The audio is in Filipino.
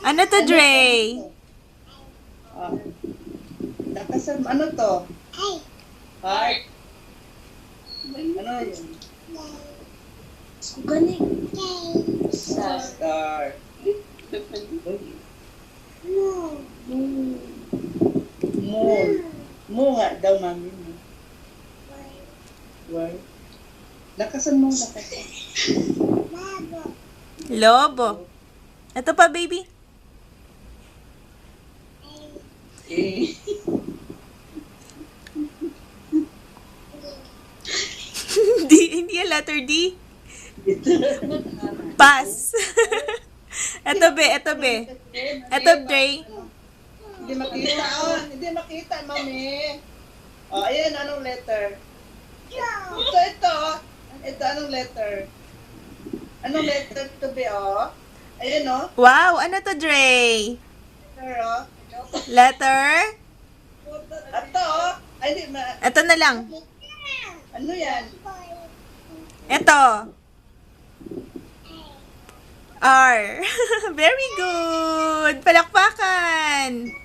Ano to, Dre? Ah, ano to? Heart. Ano yun? Star. Moon. Moon nga daw, mami. Why? Lakasan mo, lakasan. Lobo. Ito pa, baby. Eh. Hindi yung letter D. Pass. Ito, be. Ito, Dre. Hindi makita, oh. Hindi makita, mami. Oh, ayan, anong letter? Ito. Ito, anong letter? Anong letter to be, oh? Ayan, oh. Wow, ano to, Dre? Letter, oh. Letter? Ito, oh. Ay, hindi, Ito na lang. ano yan? Ito. R. Very good. Palakpakan.